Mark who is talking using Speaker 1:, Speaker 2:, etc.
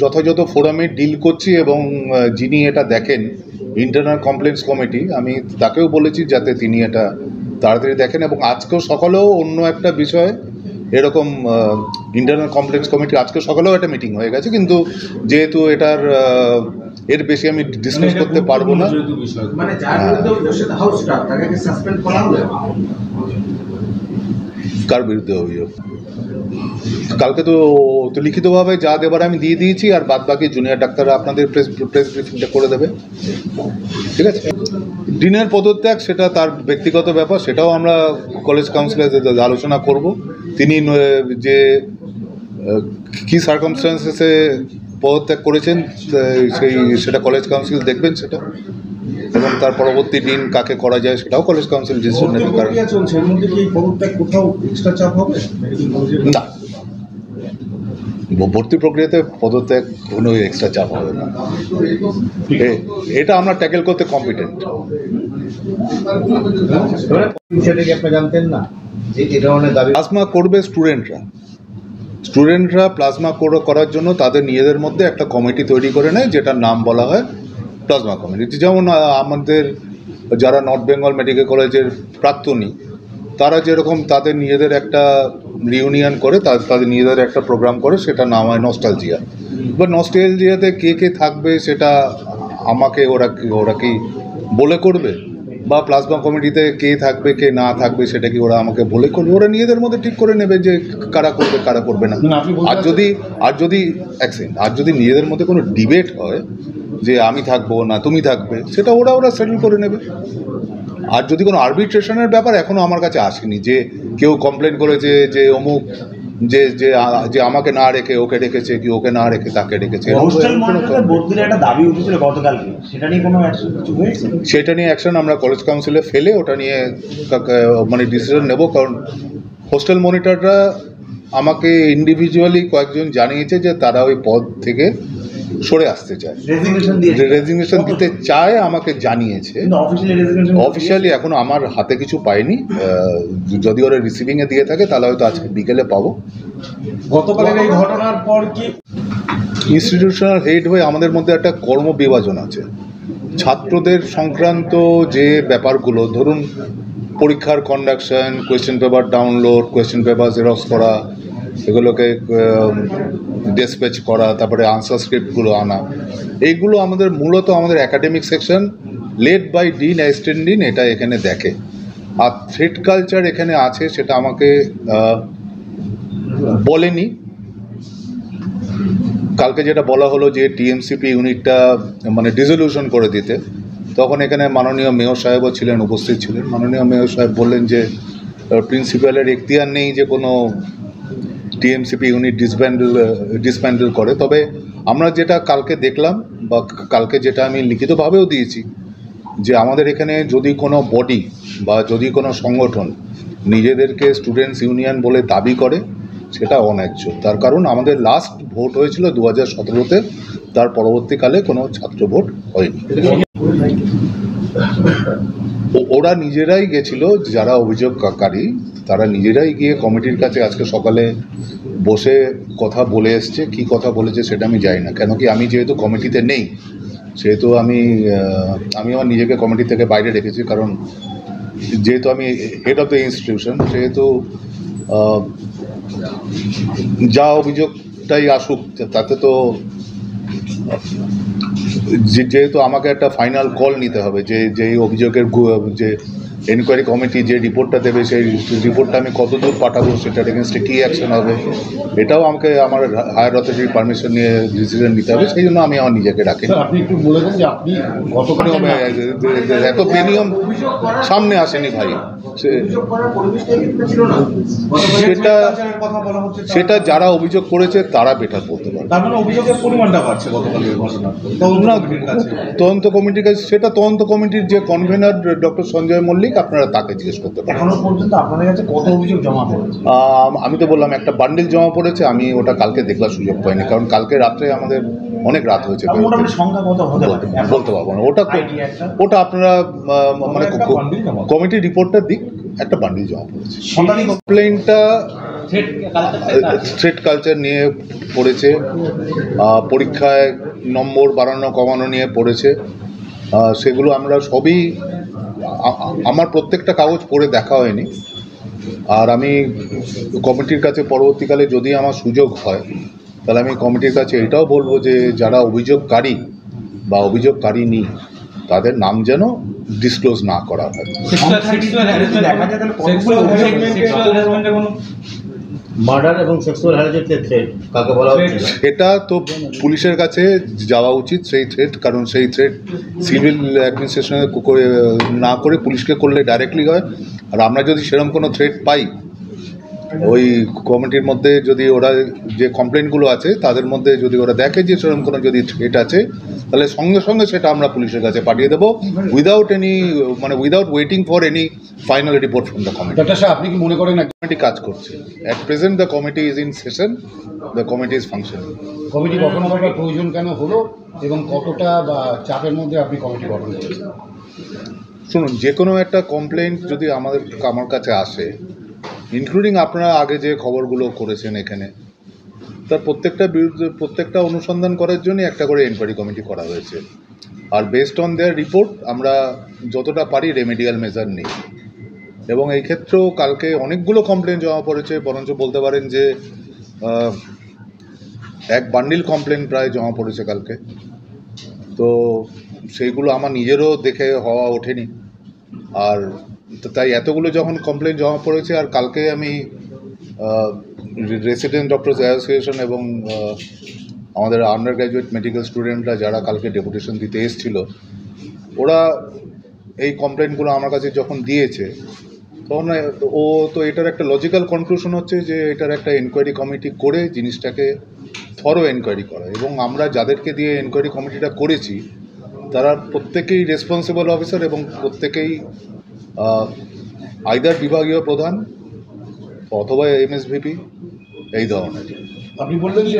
Speaker 1: যথাযথ ফোরামে ডিল করছি এবং যিনি এটা দেখেন ইন্টারনাল কমপ্লেন্টস কমিটি, আমি তাকেও বলেছি যাতে তিনি এটা তাড়াতাড়ি দেখেন। এবং আজকেও সকালেও অন্য একটা বিষয়ে এরকম ইন্টারনাল কমপ্লেন্টস কমিটি আজকে সকালেও একটা মিটিং হয়ে গেছে, কিন্তু যেহেতু এটার এর বেশি আমি ডিসকাস করতে পারবো না। কার বিরুদ্ধে অভিযোগ? কালকে তো লিখিতভাবে যা দেবার আমি দিয়ে দিয়েছি, আর বাদ বাকি জুনিয়র ডাক্তাররা আপনাদের প্রেস ব্রিফিংটা করে দেবে, ঠিক আছে? ডিনের পদত্যাগ সেটা তার ব্যক্তিগত ব্যাপার, সেটাও আমরা কলেজ কাউন্সিলে আলোচনা করব। তিনি যে কী সার্কামস্ট্যান্সেসে পদত্যাগ করেছেন সেটা কলেজ কাউন্সিল দেখবেন সেটা, এবং তার পরবর্তী দিন কাকে করা যায় সেটাও কলেজ কাউন্সিল ডিসিশন নেবে। কারণ না, ভর্তি প্রক্রিয়াতে পদত্যাগ কোনো এক্সট্রা চাপ হবে না, এটা আমরা ট্যাকেল করতে কম্পিটেন্ট। প্লাজমা করবে স্টুডেন্টরা প্লাজমা করার জন্য তাদের নিজেদের মধ্যে একটা কমিটি তৈরি করে নেয়, যেটার নাম বলা হয় প্লাজমা কমিটি। যেমন আমাদের যারা নর্থ বেঙ্গল মেডিকেল কলেজের প্রাক্তনী, তারা যেরকম তাদের নিজেদের একটা রিউনিয়ন করে, তাদের নিজেদের একটা প্রোগ্রাম করে, সেটা নাম হয় নস্টালজিয়া। এবার নস্টালজিয়াতে কে কে থাকবে সেটা আমাকে ওরা কি বলে করবে, বা প্লাজমা কমিটিতে কে থাকবে কে না থাকবে সেটা কি ওরা আমাকে বলে করবে? ওরা নিজেদের মধ্যে ঠিক করে নেবে যে কারা করবে কারা করবে না। আর যদি নিজেদের মধ্যে কোনো ডিবেট হয় যে আমি থাকবো না তুমি থাকবে, সেটা ওরা সেটেল করে নেবে। আর যদি কোনো আরবিট্রেশনের ব্যাপার এখনও আমার কাছে আসেনি, যে কেউ কমপ্লেন করেছে যে অমুক যে আমাকে না রেখে ওকে রেখেছে, কি ওকে না রেখে তাকে রেখেছে, সেটা নিয়ে অ্যাকশন আমরা কলেজ কাউন্সিলে ফেলে ওটা নিয়ে মানে ডিসিশন নেব। কারণ হোস্টেল মনিটররা আমাকে ইন্ডিভিজুয়ালি কয়েকজন জানিয়েছে যে তারা ওই পদ থেকে সরে আসতে চায়, রেজিগনেশন দিতে চায়, আমাকে জানিয়েছে। অফিসিয়ালি এখনো আমার হাতে কিছু পাইনি, যদি ওরা রিসিভিংয়ে দিয়ে থাকে তাহলে হয়তো আজকে বিকেলে পাবো।
Speaker 2: গতকালের এই ঘটনার পর কি
Speaker 1: ইনস্টিটিউশনাল হেড হয়ে আমাদের মধ্যে একটা কর্মবিভাজন আছে। ছাত্রদের সংক্রান্ত যে ব্যাপারগুলো, ধরুন পরীক্ষার conduction, question paper download, question paper xerox করা, এগুলোকে ডিসপ্যাচ করা, তারপরে আনসার স্ক্রিপ্টগুলো আনা, এইগুলো মূলত আমাদের academic section led by dean, assistant dean, এটা এখানে দেখে। আর থ্রেড কালচার এখানে আছে সেটা আমাকে বলেনি। কালকে যেটা বলা হলো যে টিএমসিপি ইউনিটটা মানে ডিসলিউশন করে দিতে, তখন এখানে মাননীয় মেয়র সাহেবও ছিলেন, উপস্থিত ছিলেন। মাননীয় মেয়র সাহেব বললেন যে প্রিন্সিপালের এখতিয়ার নেই যে কোনো টিএমসিপি ইউনিট ডিসব্যান্ডেল করে। তবে আমরা যেটা কালকে দেখলাম, বা কালকে যেটা আমি লিখিতভাবেও দিয়েছি, যে আমাদের এখানে যদি কোনো বডি বা যদি কোনো সংগঠন নিজেদেরকে স্টুডেন্টস ইউনিয়ন বলে দাবি করে, সেটা অন্যায্য। তার কারণ আমাদের লাস্ট ভোট হয়েছিল 2017-তে, তার পরবর্তীকালে কোনো ছাত্র ভোট হয়নি। ওরা নিজেরাই গেছিল, যারা অভিযোগকারী তারা নিজেরাই গিয়ে কমিটির কাছে আজকে সকালে বসে কথা বলে এসছে। কী কথা বলেছে সেটা আমি জানি না, কেন কি আমি যেহেতু কমিটিতে নেই, সেহেতু আমি আমার নিজেকে কমিটি থেকে বাইরে রেখেছি। কারণ যেহেতু আমি হেড অফ দ্য ইনস্টিটিউশন, সেহেতু যা অভিযোগটাই আসুক তাতে তো যেহেতু আমাকে একটা ফাইনাল কল নিতে হবে যে অভিযোগের যে এনকোয়ারি কমিটি যে রিপোর্টটা দেবে, সেই রিপোর্টটা আমি কতদূর পাঠাবো, সেটার এগেনস্টে কী অ্যাকশন হবে, এটাও আমাকে আমার হায়ার অথরিটির পারমিশন নিয়ে ডিসিশন নিতে হবে। সেই জন্য আমি আমার নিজেকে রাখি।
Speaker 2: আপনি একটু বলে দেন যে আপনি গতকাল
Speaker 1: এত বেনিয়ম সামনে আসেনি ভাই, সেটা যারা অভিযোগ করেছে তারা বেটার বলতে পারে।
Speaker 2: তার মানে অভিযোগের পরিমাণটা বাড়ছে গতকালের ঘটনা
Speaker 1: তদন্ত কমিটির কাছে, সেটা তদন্ত কমিটির যে কনভেনার ডক্টর সঞ্জয় মল্লিক, আপনারা তাকে জিজ্ঞেস করতে পারেন।
Speaker 2: এখনো পর্যন্ত আপনাদের কাছে কত অভিযোগ জমা পড়েছে?
Speaker 1: আমি তো বললাম একটা বান্ডিল জমা পড়েছে, আমি ওটা কালকে দেখবার সুযোগ পাইনি, কারণ কালকে রাত্রে আমাদের অনেক রাত হয়েছে,
Speaker 2: সংখ্যা কত
Speaker 1: বলতে পারবো না। ওটা আপনারা মানে কমিটির রিপোর্টটা দিক, একটা বান্ডিল জমা পড়েছে। কমপ্লেইনটা থ্রেট কালচার নিয়ে পড়েছে, পরীক্ষায় নম্বর বাড়ানো কমানো নিয়ে পড়েছে। সেগুলো আমরা সবই আমার প্রত্যেকটা কাগজ পড়ে দেখা হয়নি। আর আমি কমিটির কাছে পরবর্তীকালে যদি আমার সুযোগ হয় তাহলে আমি কমিটির কাছে এটাও বলবো যে যারা অভিযোগকারী বা অভিযোগকারিনী তাদের নাম যেন ডিসক্লোজ না করা হয়।
Speaker 3: মার্ডার এবং সেক্সুয়াল হ্যারাসমেন্টের থ্রেট কাকে বলা হচ্ছে?
Speaker 1: এটা তো পুলিশের কাছে যাওয়া উচিত সেই থ্রেট, কারণ সেই থ্রেট সিভিল অ্যাডমিনিস্ট্রেশনে না করে পুলিশকে করলে ডাইরেক্টলি হয়। আর আমরা যদি সেরকম কোনো থ্রেট পাই, ওই কমিটির মধ্যে যদি ওরা যে কমপ্লেনগুলো আছে তাদের মধ্যে যদি ওরা দেখে যে সেরকম কোনো যদি থ্রেট আছে, তাহলে সঙ্গে সঙ্গে সেটা আমরা পুলিশের কাছে পাঠিয়ে দেবো, without waiting for any final report from the committee.
Speaker 2: Doctor সাহেব, আপনি কি মনে করেন
Speaker 1: কমিটি কাজ করছে। At present the committee is in session, the committee is functioning.
Speaker 2: Committee গঠন করার প্রয়োজন কেন হলো এবং কতটা বা চাপের মধ্যে আপনি কমিটি গঠন করেছেন?
Speaker 1: শুনুন, যে কোনো একটা কমপ্লেন্ট যদি আমার কাছে আসে, ইনক্লুডিং আপনারা আগে যে খবরগুলো করেছেন এখানে, তার প্রত্যেকটা অনুসন্ধান করার জন্য একটা করে এনকোয়ারি কমিটি করা হয়েছে। Are based on their report আমরা যতটা পারি রেমেডিয়াল মেজার নিই। এবং এই ক্ষেত্রেও কালকে অনেকগুলো কমপ্লেন জমা পড়েছে, বরঞ্চ বলতে পারেন যে এক বান্ডিল কমপ্লেন প্রায় জমা পড়েছে কালকে। তো সেইগুলো আমার নিজেরও দেখে হওয়া ওঠেনি। আর তাই এতগুলো যখন কমপ্লেন জমা পড়েছে, আর কালকে আমি রেসিডেন্ট ডক্টরস অ্যাসোসিয়েশন এবং আমাদের আন্ডার গ্র্যাজুয়েট মেডিকেল স্টুডেন্টরা যারা কালকে ডেপুটেশন দিতে এসেছিল, ওরা এই কমপ্লেনগুলো আমার কাছে যখন দিয়েছে তখন তো এটার একটা লজিক্যাল কনক্লুশন হচ্ছে যে এটার একটা এনকোয়ারি কমিটি করে জিনিসটাকে থরো এনকোয়ারি করা। এবং আমরা যাদেরকে দিয়ে এনকোয়ারি কমিটিটা করেছি তারা প্রত্যেকেই রেসপন্সিবল অফিসার এবং প্রত্যেকেই আইদার বিভাগীয় প্রধান অথবা এমএসভিপি এই ধরনের।
Speaker 2: আপনি বললেন যে